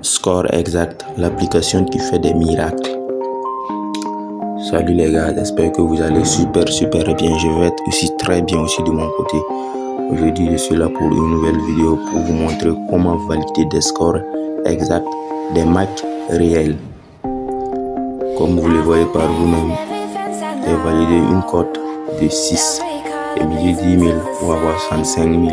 Score Exact, l'application qui fait des miracles. Salut les gars, j'espère que vous allez super bien. Je vais être aussi très bien aussi de mon côté. Aujourd'hui, je suis là pour une nouvelle vidéo pour vous montrer comment valider des scores exacts des matchs réels. Comme vous le voyez par vous-même, j'ai validé une cote de 6 et milieu 10 000 pour avoir 65 000.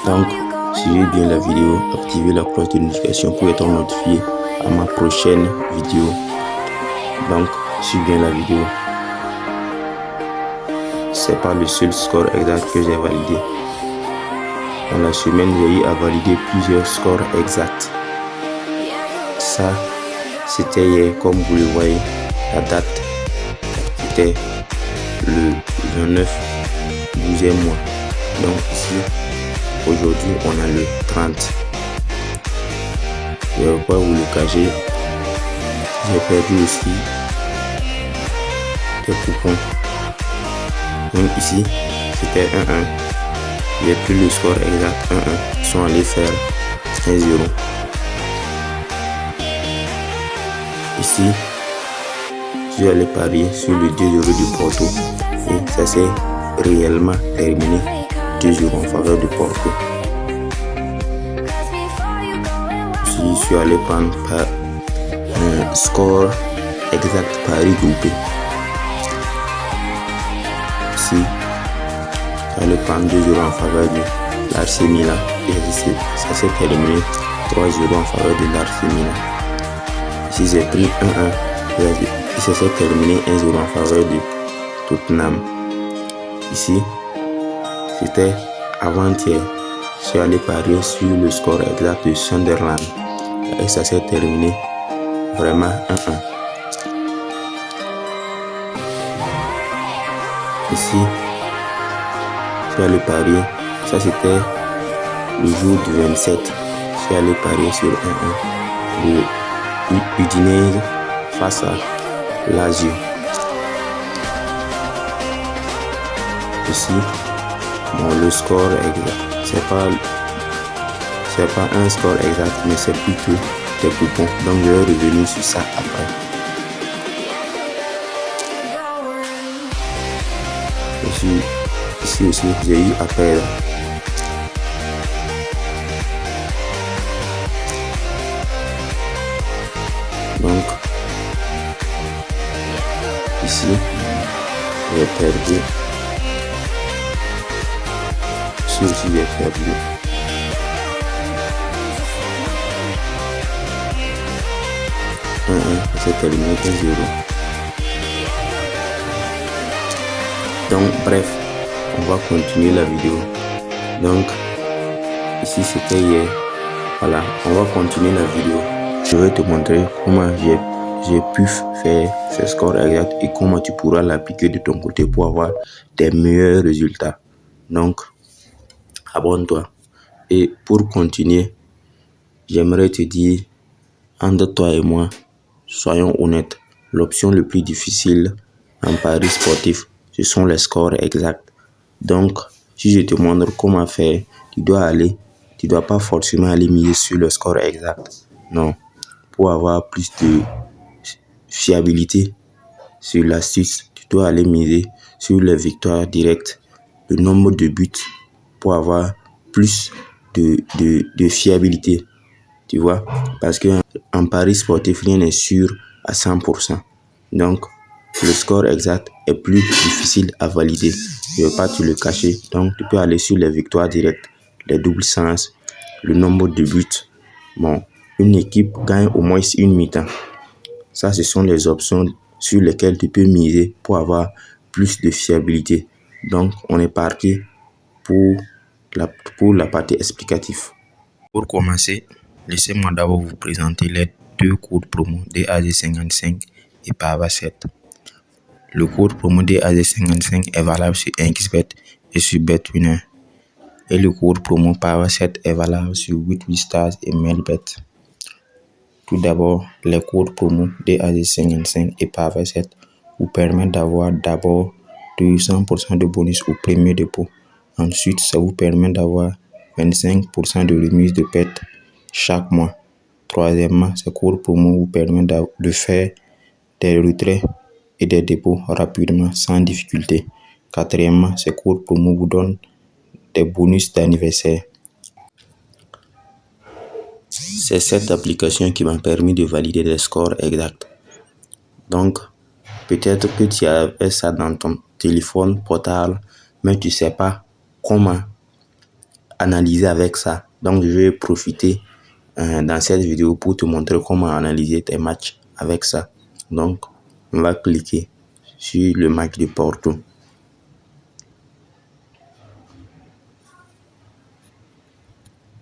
Donc, suivez bien la vidéo, activez la cloche de notification pour être notifié à ma prochaine vidéo. Donc, suivez bien la vidéo. C'est pas le seul score exact que j'ai validé. Dans la semaine, j'ai eu à valider plusieurs scores exacts. Ça, c'était hier, comme vous le voyez. La date, c'était le 29 12e mois. Donc ici, aujourd'hui, on a le 30. Je ne vais pas vous le cacher. J'ai perdu aussi des coupons. Donc ici, c'était 1-1. J'ai pris le score exact 1-1. Ils sont allés faire 1-0. Ici, je suis allé parier sur le 2-0 du Porto. Et ça s'est réellement terminé 2-0 en faveur du Porto. Je suis allé prendre un score exact pari groupé. Ici, je suis allé prendre 2-0 en faveur de l'AC Milan. Et ça s'est terminé 3-0 en faveur de l'AC Milan. Ici, j'ai pris 1-1. Et ça s'est terminé 1-0 en faveur de Tottenham. Ici, c'était avant-hier. Je suis allé parier sur le score exact de Sunderland. Et ça s'est terminé vraiment 1-1. Ici, je suis allé parier. Ça, c'était le jour du 27. Je suis allé parier sur 1-1. Le Udinese face à Lazio. Ici, bon, le score exact, c'est pas un score exact, mais c'est plutôt des coupons. Donc je vais revenir sur ça après. Ici aussi, j'ai eu à perdre. Donc, ici, j'ai perdu. Ici aussi, j'ai perdu. C'est terminé 1-0. Donc, bref, on va continuer la vidéo. Donc, ici, c'était hier. Voilà, on va continuer la vidéo. Je vais te montrer comment j'ai pu faire ces scores exacts et comment tu pourras l'appliquer de ton côté pour avoir des meilleurs résultats. Donc, abonne-toi. Et pour continuer, j'aimerais te dire, entre toi et moi, soyons honnêtes, l'option le plus difficile en pari sportif, ce sont les scores exacts. Donc, si je te montre comment faire, tu dois pas forcément aller miser sur le score exact. Non. Pour avoir plus de fiabilité sur l'astuce, tu dois aller miser sur les victoires directes, le nombre de buts pour avoir plus de fiabilité. Tu vois, parce qu'en pari sportif, rien n'est sûr à 100%. Donc, le score exact est plus difficile à valider. Je ne vais pas te le cacher. Donc, tu peux aller sur les victoires directes, les doubles sens, le nombre de buts. Bon, une équipe gagne au moins une mi-temps. Ça, ce sont les options sur lesquelles tu peux miser pour avoir plus de fiabilité. Donc, on est parti pour la partie explicative. Pour commencer, laissez-moi d'abord vous présenter les deux codes promo DAZ55 et PAVA 7. Le code promo DAZ55 est valable sur XBet et sur BetWinner. Et le code promo PAVA 7 est valable sur 88stars et Melbet. Tout d'abord, les codes promo DAZ55 et PAVA 7 vous permettent d'avoir d'abord 200% de bonus au premier dépôt. Ensuite, ça vous permet d'avoir 25% de remise de perte chaque mois. Troisièmement, ces codes promo vous permettent de faire des retraits et des dépôts rapidement sans difficulté. Quatrièmement, ces codes promo vous donnent des bonus d'anniversaire. C'est cette application qui m'a permis de valider les scores exacts. Donc, peut-être que tu avais ça dans ton téléphone portable, mais tu ne sais pas comment analyser avec ça. Donc, je vais profiter dans cette vidéo pour te montrer comment analyser tes matchs avec ça. Donc, on va cliquer sur le match de Porto.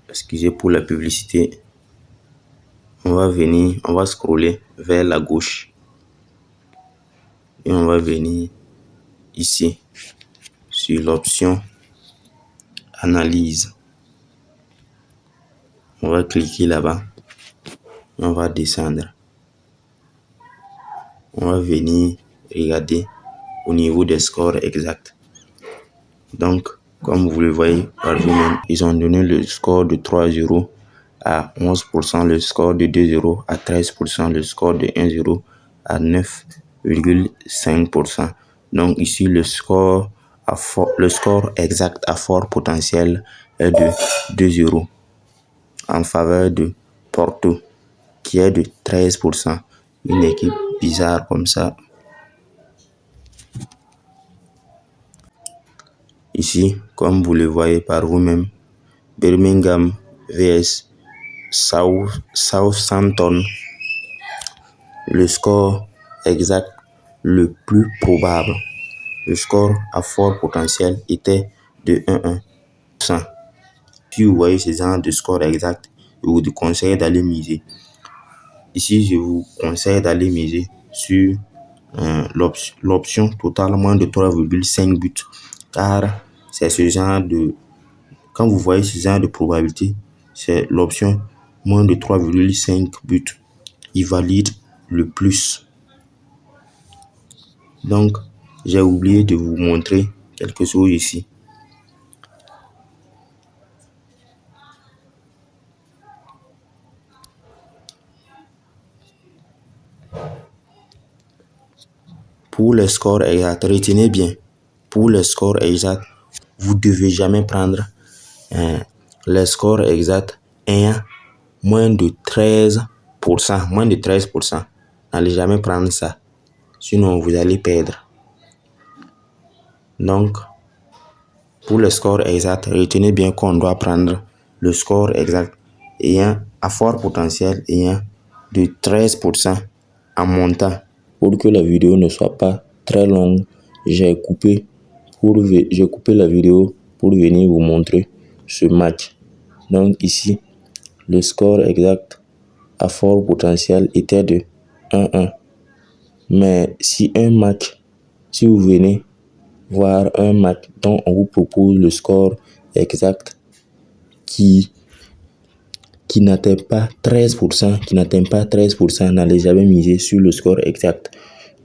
Excusez pour la publicité. On va scroller vers la gauche. Et on va venir ici sur l'option analyse. On va cliquer là-bas. On va descendre. On va venir regarder au niveau des scores exacts. Donc, comme vous le voyez par vous-même, ils ont donné le score de 3-0 à 11%, le score de 2-0 à 13%, le score de 1-0 à 9,5%. Donc ici, le score exact à fort potentiel est de 2-0 en faveur de Porto, qui est de 13%. Une équipe bizarre comme ça. Ici, comme vous le voyez par vous-même, Birmingham vs Southampton, le score exact le plus probable, le score à fort potentiel était de 1-1. Si vous voyez ce genre de score exact, je vous conseille d'aller miser. Ici, je vous conseille d'aller miser sur l'option totalement de 3,5 buts. Car c'est ce genre de... Quand vous voyez ce genre de probabilité, c'est l'option moins de 3,5 buts. Il valide le plus. Donc, j'ai oublié de vous montrer quelque chose ici. Pour les scores exacts, retenez bien, pour les scores exacts, vous ne devez jamais prendre les scores exacts ayant moins de 13%. Moins de 13%. N'allez jamais prendre ça. Sinon, vous allez perdre. Donc, pour le score exact, retenez bien qu'on doit prendre le score exact ayant à fort potentiel ayant de 13% en montant. Pour que la vidéo ne soit pas très longue, j'ai coupé la vidéo pour venir vous montrer ce match. Donc ici, le score exact à fort potentiel était de 1-1. Mais si vous venez voir un match dont on vous propose le score exact qui n'atteint pas 13%, n'allez jamais miser sur le score exact.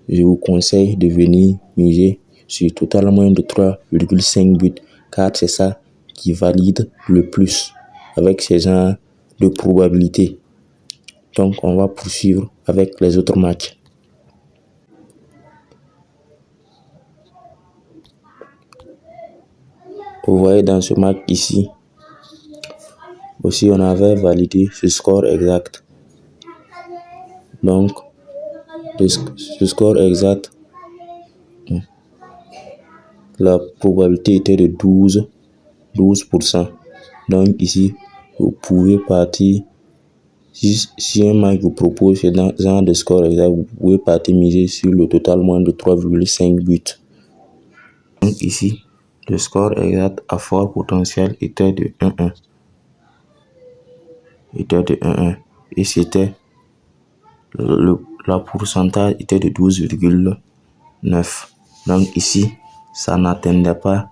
Je vous conseille de venir miser sur totalement de 3,5 buts, car c'est ça qui valide le plus avec ces genres de probabilité. Donc, on va poursuivre avec les autres matchs. Vous voyez dans ce match ici, aussi on avait validé ce score exact. Donc, ce score exact, la probabilité était de 12%. Donc ici, vous pouvez partir. Si un match vous propose ce genre de score exact, vous pouvez partir miser sur le total moins de 3,5 buts. Donc ici, le score exact à fort potentiel était de 1-1. Et c'était la pourcentage était de 12,9. Donc ici, ça n'atteignait pas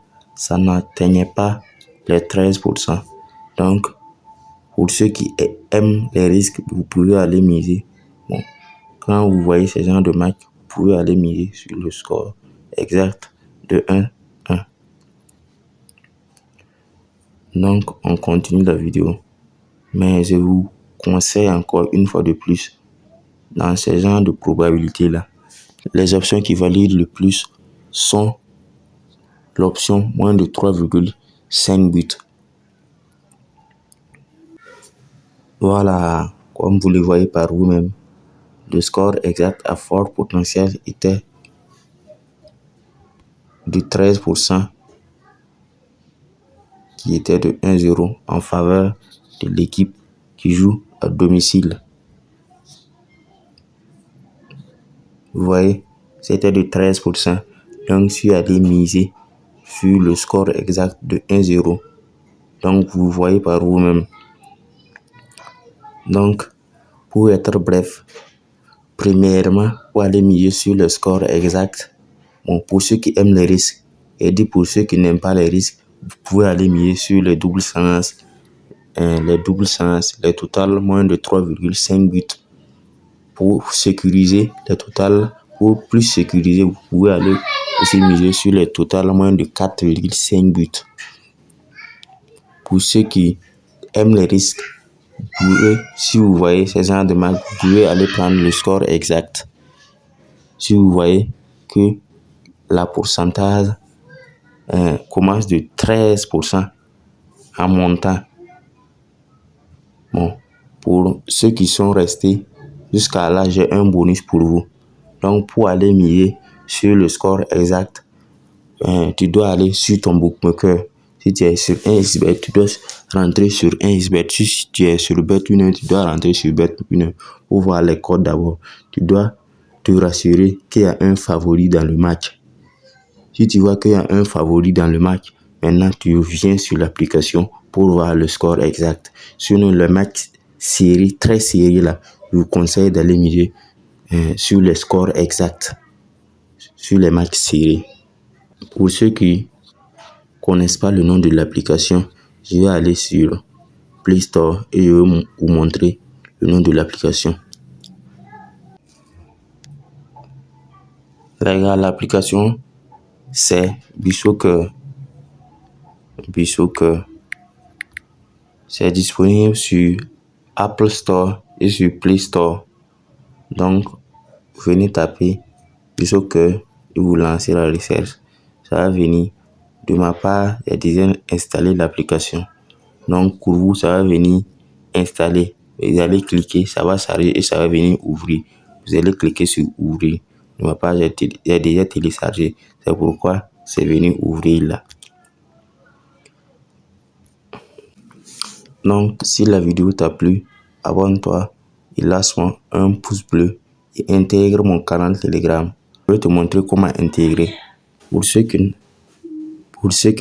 les 13%. Donc, pour ceux qui aiment les risques, vous pouvez aller miser. Bon, quand vous voyez ce genre de match, vous pouvez aller miser sur le score exact de 1-1. Donc, on continue la vidéo. Mais je vous conseille encore une fois de plus, dans ce genre de probabilité-là, les options qui valident le plus sont l'option moins de 3,5 buts. Voilà, comme vous le voyez par vous-même, le score exact à fort potentiel était de 13%, qui était de 1-0 en faveur de l'équipe qui joue à domicile. Vous voyez, c'était de 13%. Donc, je suis allé miser sur le score exact de 1-0. Donc, vous voyez par vous-même. Donc, pour être bref, premièrement, pour aller miser sur le score exact, bon, pour ceux qui aiment les risques, et dit pour ceux qui n'aiment pas les risques, vous pouvez aller miser sur les doubles sens, les totales moins de 3,5 buts. Pour sécuriser les totales, pour plus sécuriser, vous pouvez aller aussi miser sur les totales moins de 4,5 buts. Pour ceux qui aiment les risques, vous pouvez, si vous voyez ces genres de matchs, vous pouvez aller prendre le score exact. Si vous voyez que la pourcentage commence de 13% en montant. Bon, pour ceux qui sont restés jusqu'à là, j'ai un bonus pour vous. Donc, pour aller miser sur le score exact, tu dois aller sur ton bookmaker. Si tu es sur 1xBet, tu dois rentrer sur 1xBet. Si tu es sur Bet1, tu dois rentrer sur Bet1 pour voir les codes d'abord. Tu dois te rassurer qu'il y a un favori dans le match. Si tu vois qu'il y a un favori dans le match, maintenant tu viens sur l'application pour voir le score exact. Sinon, le match série, très serré là, je vous conseille d'aller miser sur le score exact, sur les matchs serrés. Pour ceux qui connaissent pas le nom de l'application, je vais aller sur Play Store et je vais vous montrer le nom de l'application. Regarde, l'application, c'est BishoCoeur. C'est disponible sur Apple Store et sur Play Store. Donc, venez taper BishoCoeur et vous lancez la recherche. Ça va venir. De ma part, j'ai déjà installé l'application. Donc, pour vous, ça va venir installer. Vous allez cliquer, ça va s'arrêter et ça va venir ouvrir. Vous allez cliquer sur ouvrir. De ma part, j'ai déjà téléchargé. C'est pourquoi c'est venu ouvrir là. Donc, si la vidéo t'a plu, abonne-toi et lâche-moi un pouce bleu et intègre mon canal Telegram. Je vais te montrer comment intégrer. Pour ceux qui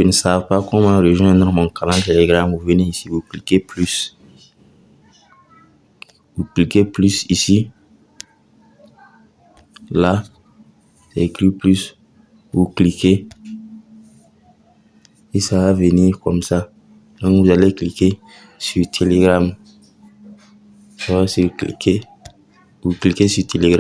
ne savent pas comment rejoindre mon canal Telegram, vous venez ici, vous cliquez plus. Vous cliquez plus ici. Là, c'est écrit plus. Vous cliquez et ça va venir comme ça. Donc, vous allez cliquer sur Telegram. Ça va se cliquer. Vous cliquez sur Telegram.